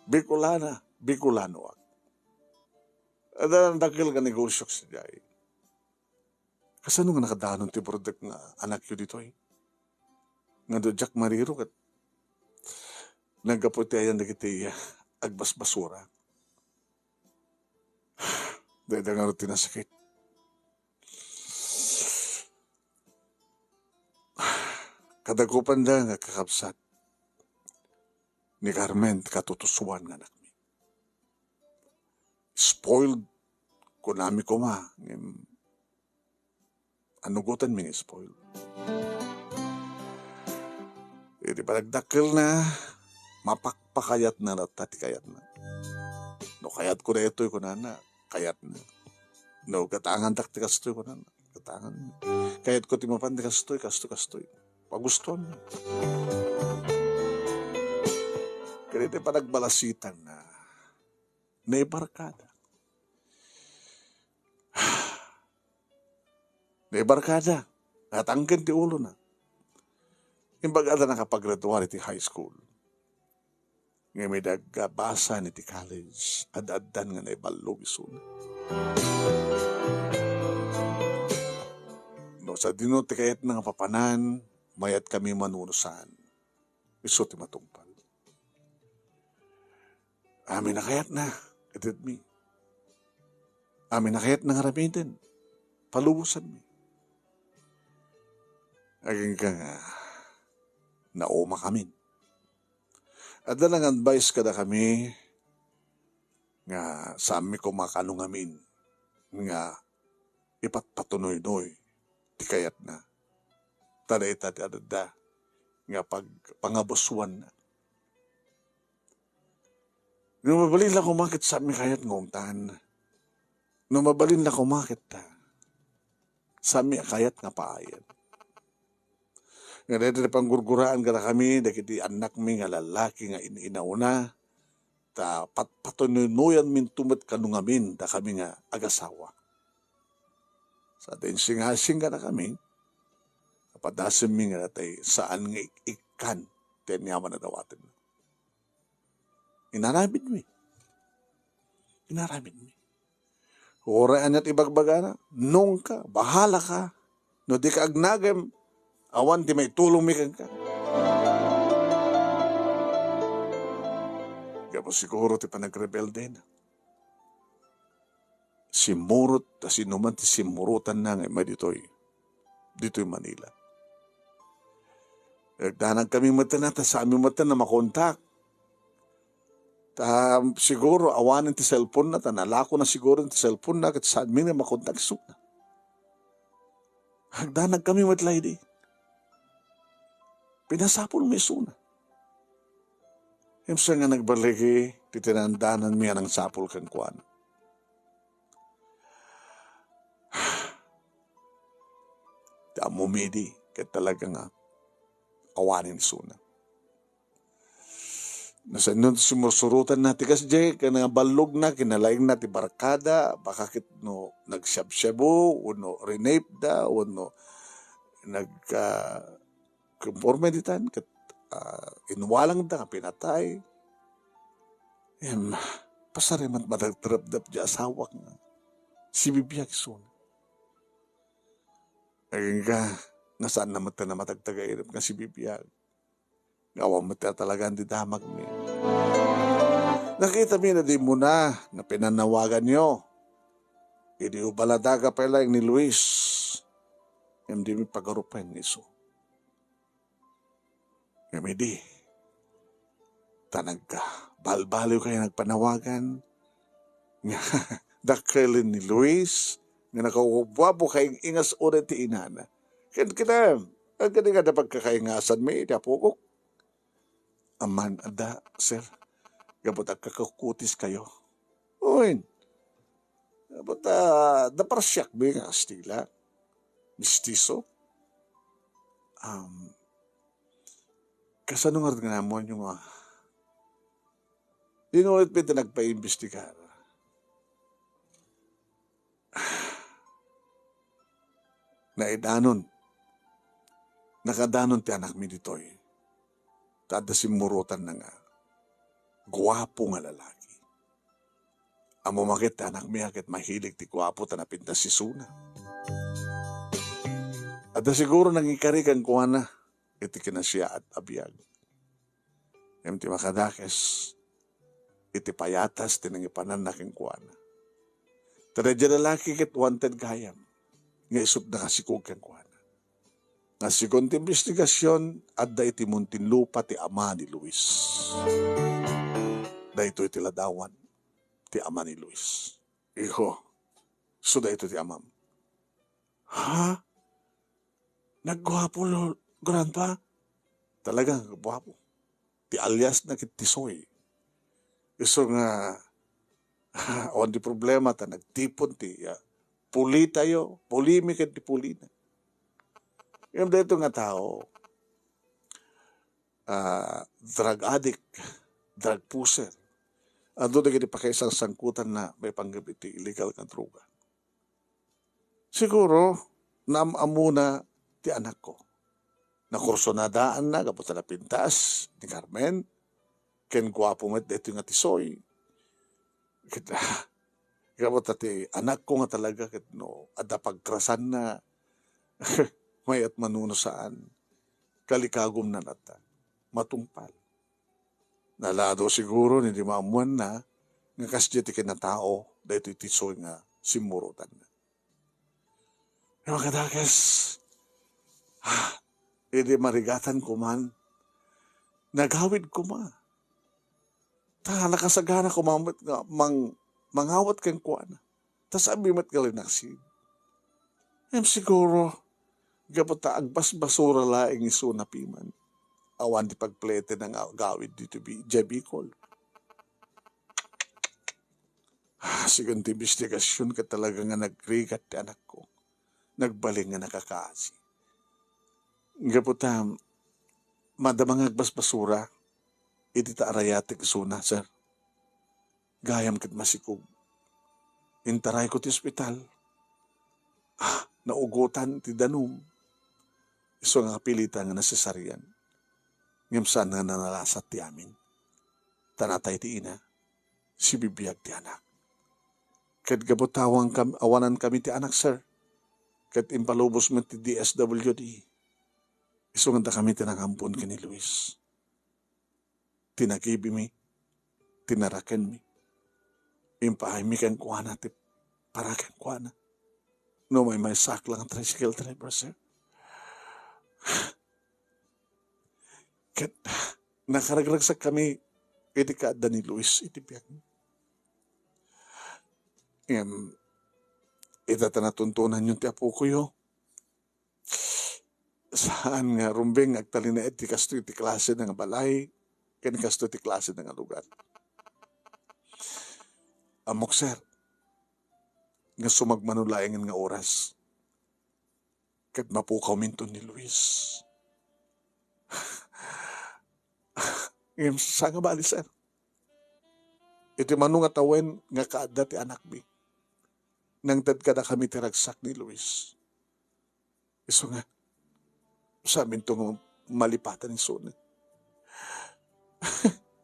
Bicolano ak. At ang dakil ka negosyo sa jay. Kasano nga nakadanon ti brodak nga anak yun dito eh? Nga do Jack Mariro kat nagaputi ayan na kita agbas-basura. Dahil nga rin tinasakit. Kadagupan da nga kakabsat ni Carmen katutusuan nga anak mi. Spoiled ko nami ko ma. Anugutan mi nga spoiled. Di ba nagdakil na mapakpakayat na natati kayat na. No kayat ko na ito'y ko na kayat na. No katangan dakti kastoy ko na katangan. Kayat ko timapan di kastoy. Pagustuhan na. Kaya di pa nagbalasitan na naibarkada. Naibarkada. At angkin ti ulo na. Imbaga na nakapag-graduate ti high school. Ngayon may nagbasa ni ti college. Ad-adan nga naibalog isun. No, sa dino ti kayat nga papanan, mayat kami manunusan. Iso ti matungpal. Amin na kayat na. Edit mi. Amin na kayat na ngaramitin. Palubusan mi. Aging ka nga nauma kami. At lang advice kada kami nga sa amin ko makanungamin nga ipatpatunoy-noy ti kayat na. Tada ti adada nga pangabuswan na. Nung mabalin lang kumakit sa amin kayat ngumtan. Nung mabalin lang kumakit sa amin kayat nga paayan. Nga dahil panggurguraan ka na kami, dahil anak mi nga lalaki nga inauna, ta patununuyan min tumat kanungamin, da kami nga agasawa. Sa atin singasing ka na kami, napadasim mi nga natay saan nga ikan, tenyaman na dawatin. Inaramid mi. Oraan niya't ibagbaga na, nung ka, bahala ka, no di ka agnagam, awan di may tulong mi ka. Gabo siguro ti panagrebelde na. Simurot, ta sinuman ti simurutan na nga dito'y Manila. Nagdanag kami mata na, ta sa aming mata na makontak. Ta siguro awanin ti cellphone na, ta nalako na siguro ti cellphone na, kat sa amin na makontak isuk na. Nagdanag kami matlay di. Pinasapol mo isuna. Himsa nga nagbaligi, titinandanan miya ng sapol kang kuwan. Di amumidi, kaya talaga nga awanin isuna. Nasa nun sumusurutan na tikas jay, kaya nga balog na, kinalaing na ti barkada, baka kit no nagsyab-syabu, uno renape da, uno conforme ditan kat inwalang da pinatay pasarimat matagtrapdap di asawak nga si bibiyag sun aging ka nasaan na mata na matagtagay nga si bibiyag ngawang mata talaga di damag mi nakita mi na di mo na pinanawagan nyo hindi ubaladaga pala ni Luis hindi mi pagarupan niso. Di, tanag ka, balbaliw kayo nagpanawagan, nga dakelin ni Luis, nga nakawabwabo kayong ingas ulit ti inana. Kaya ang ka na pagkakaingasan may itapukok. Aman, ada, sir, gabot ang kakakutis kayo. Uwin, gabot naparsyak may nga stila, mistiso, kasanungar nga mo yung dinulit pa ito nagpa-imbestigar. Nakadanon ti anak mi ditoy. Tada simurutan na nga. Guwapo nga lalaki. Amo makit anak mi akit mahilig ti guwapo ta napintas si Suna. At siguro nangikarikan kuha na. Iti kinasya at abiyag. Iti makadakes, iti payatas, tinangipanan na king kuwana. Tada dyan lalaki kit wanted gayam, nga isip na kasikog kang kuwana. Nga sigon ti investigasyon, adda iti Muntinlupa ti ama ni Luis. Dahito iti ladawan ti ama ni Luis. Iho, so dahito ti amam. Ha? Nagwapo lo, grandpa? Talagang nagwapo. Ti alias na kitisoy. Iso nga, on di problema ta nagtipon ti puli tayo, puli mi ket ti puli na. Yung dito nga tao, drug addict, drug pusher. Ando na gini pa kaisang sangkutan na may panggabit ti illegal nga droga. Siguro, naamuna ti anak ko. Nakurso na daan na, kapot na pintas ni Carmen. Ken guwapo met dito nga tisoy. Kapot na ti anak ko nga talaga, ket no, ada pagkrasan na, may at manuno saan, kalikagom na nata, matungpal. Nalado siguro, hindi maamuan na, nga kasya ti kinatao, dahito itisoy nga simurutan na. Mga kadakes, hindi marigatan ko man, nagawid ko ma. Ta, nakasagana ko mangawat kang kuwana. Ta sabi mat galinaksin. Siguro, gabot ta agbas basura laing iso na piman. Awan di pagplete ng gawid dito Bicol. Sigang ti investigasyon ka talaga nga nagrigat ti anak ko. Nagbaling nga nakakaasi. Gabot ta, madamang agbas basura, iti ta arayatik iso na, sir. Gayam kit masikog. Intaray ko ti ospital. Naugutan ti danum. Iso nga pilitan nga nasesaryan. Ngamsan nga nanalasat ti amin. Tanatay ti ina, si bibiyag ti anak. Kat gabotawang awanan kami ti anak, sir. Kat impalubos mo ti DSWD. Iso nga kami tinangampon ka ni Luis. Tinagibi mi, tinaraken mi. Impahay mi kan kuwana ti paraken kuwana. No may saklang tricycle driver, sir. Kat nakaragragsak kami iti kaadda ni Luis iti biyak. Itata natuntunan yung ti apo ko yo. Saan nga rumbeng agtalina iti kasto iti klase ng balay, kani kasto iti klase ng lugar. Amok, sir, nga sumagmanulayangan nga oras. Kat mapukaw minton ni Luis. Ngayon, sa nga bali, sir? Iti manong nga tawen nga kaadda ti anak mi. Nang dadkada kami tiragsak ni Luis. Iso nga, sabi ito nga malipatan ni Sona.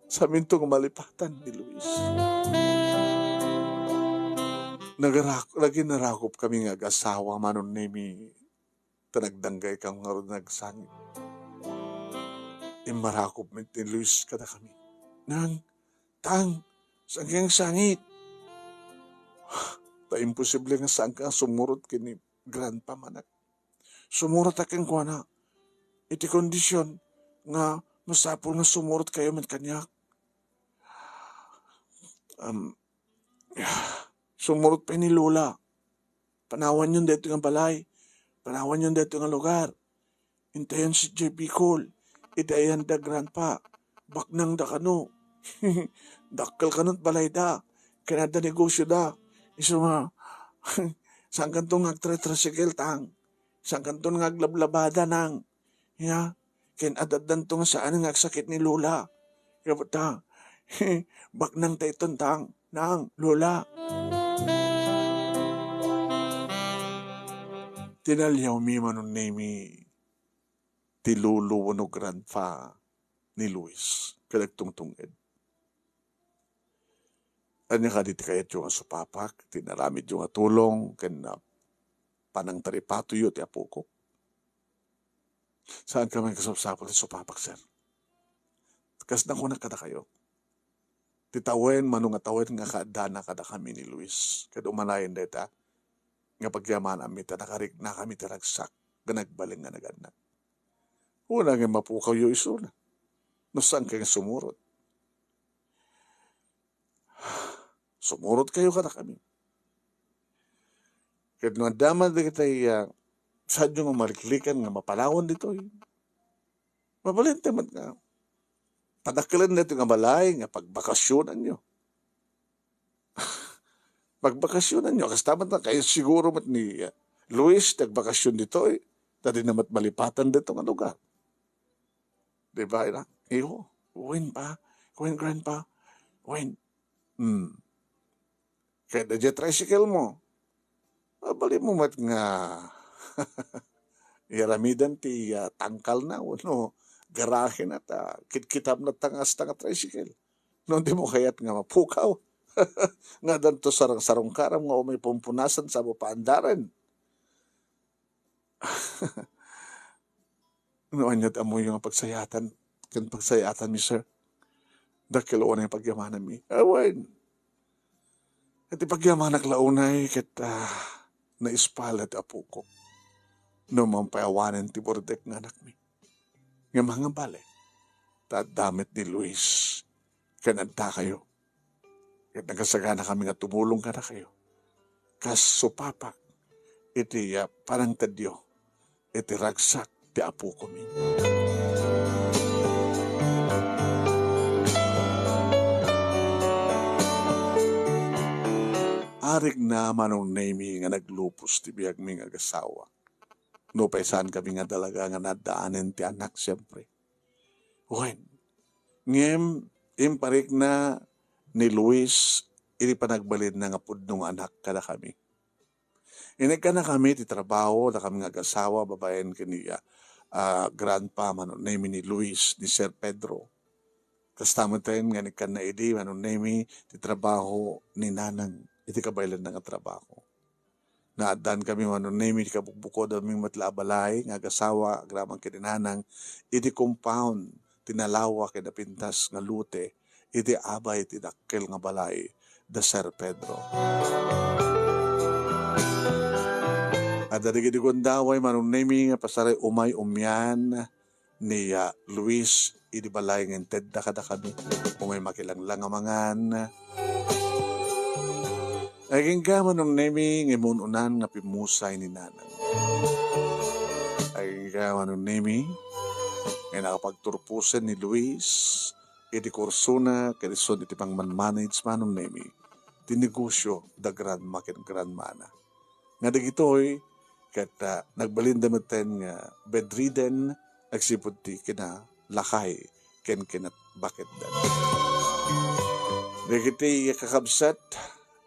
Sabi ito nga malipatan ni Luis. Lagi narakop kami nga asawa manon nemi tanagdanggay kang nga nagsangit. Imarakop ni Luis kada kami. Nang, sanggang sangit. Ta imposible nga saan ka sumurot kini grandpa manak. Sumurot akang kwa na. Iti kondisyon nga masapol nga sumurot kayo man kanyak. Sumurot pa ni Lola. Panawan yun dito nga balay. Panawan yun dito nga lugar. Hintayan si J. Bicol. Itayan da grandpa. Baknang da kano. Dakkel kanot balay da. Kanada negosyo da. Iso nga. Saan kantong agtre-tricycle tang. Saan kantong aglablabada nang. Ya. Ken adadan to nga saan nga agsakit ni Lola. Kapata. Baknang tayton tang. Nang Lola. Tinalyaw mi manon nemi ti lolo wano grandpa ni Luis. Kadagtungtunged. Anya ka diti kayat yung supapak, tinaramid yung tulong, kaya panang taripato yun, ti apo ko. Saan ka may kasapsapal ti supapak, sir? Kas na ko na kada kayo. Titawen, manong atawen nga kaadana kada kami ni Luis. Kada umanayin deta, nga pagyaman amit, nakarig na kami tiragsak. ganagbaling nga naganak. Una nga mapukaw yung isuna. No saan kayo sumurot? Sumurot kayo ka na kami. Kahit nga daman na kita sadyo nga mariklikan nga mapalawan dito. Mabalente man nga. Padakilan na ito nga balay nga pagbakasyonan nyo. Pagbakasyonan nyo. Kasi tamat na kayo siguro mat ni Luis, nagbakasyon dito Tadi namat malipatan dito nga lugar. Diba? Iyo, when pa? When grandpa? When? Kaya na dyan tricycle mo. Bali mo mat nga iramidan ti tangkal na no garahe na ta kitkitab na tangas nga tricycle. No di mo kayat nga mapukaw. Nga danto sarang karam nga may pumpunasan sa paandaran. Noon yun amoy yung pagsayatan. Kan pagsayatan mi sir. Dakil o na yung pagyamanan mi. Awan. At ipagyamanak launay kat naispalat apo ko. No mampayawanan ti bordek nga anak mi. Nga mga bale. Tadamit ni Luis. Kananta kayo. At nagkasagana kami nga tumulong ka na kayo. Kasupapa. Iti parang tadyo. Iti ragsak ti apo ko mi. Arik na manong name nga naglupos ti biyag mi nga gasawa. No paisan kami nga dalaga nga nadaanin ti anak siyempre. When? Ngem, imparik na ni Luis, iti panagbalid na nga pudnong anak kada kami. Inagka na kami ti trabaho, na kami nga gasawa, babayan kaniya, grandpa manong name ni Luis, ni Sir Pedro. Kastamot tayo nga ni kan na idi, manong name ti trabaho ni nanang iti kabaylan nga trabaho. Naadan kami manong name iti kabukbukod aming matlabalay, nga gasawa, agramang kininanang, iti compound, tinalawa kinapintas nga lute, iti abay iti dakkel nga balay, da Sir Pedro. At dadigidi gondaway manong name nga pasaray umay umyan ni Luis, iti balay nga intedda kada kami, umay makilanglang amangan, naging gaman ng nemi ng imununan na pimusay ni nanang. Naging gaman ng nemi ng nakapagturpusan ni Luis, iti kursuna, kalison iti pang man-manage man ng nemi, tinegosyo da grandma ken grandmana. Nga dagitoy, kat nagbalinda maten nga bedridden, nagsipod ti kina lakay, ken kinat bakit dan. Dagiti kakabsat,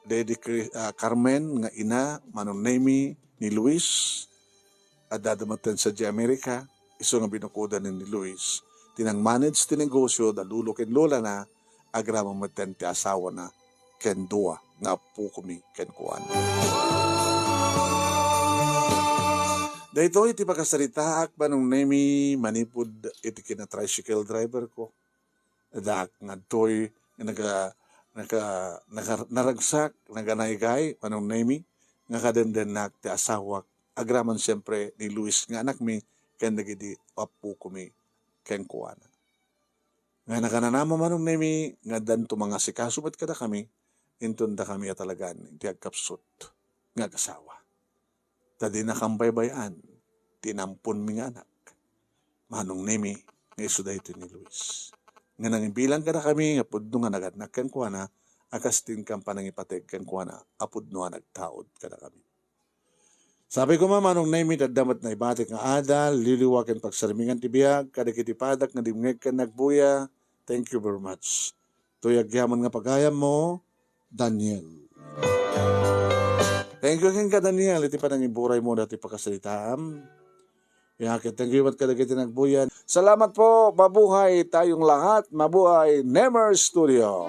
Dedi Carmen nga ina manong name ni Luis at dadamatan sa Amerika iso nga binukudan ni Luis tinang manage ti negosyo da lulo ken lola na agramang maten ti asawa na ken dua nga po kumi ken kuan. Dahito iti pakasaritaak manong name manipud iti kina tricycle driver ko. Dak nga toy naragsak, naganaygay, panong name nga kadendenak ti asawak, agraman siyempre ni Luis nga anak mi, ken nagidi apu kumi, ken kuana. Nga nakananama manong name, nga danto mga sikasumat kada kami, intunda kami atalagan, ti agkapsut, nga kasawa. Tadi nakambaybayan, tinampun mi nga anak, manong name, nga isuda ito ni Luis. Nga nangibilang ka na kami, apudno nga nagadnakan ko na, akas din kang panangipatig kan ko na, apudno nga nagtaod ka na kami. Sabi ko manong naimit at damat na ibatik nga adal, liliwakin pagsarmingan tibiyag, kadikitipadak nga dimngeg ka nagbuya. Thank you very much. Tuyag yaman nga pagayam mo, Daniel. Thank you ken ka Daniel, iti panangiburay mo dati pagkasalitaam. Yakit, thank you at kadagiti nagbuyan. Salamat po, mabuhay tayong lahat, mabuhay Nemer Studio.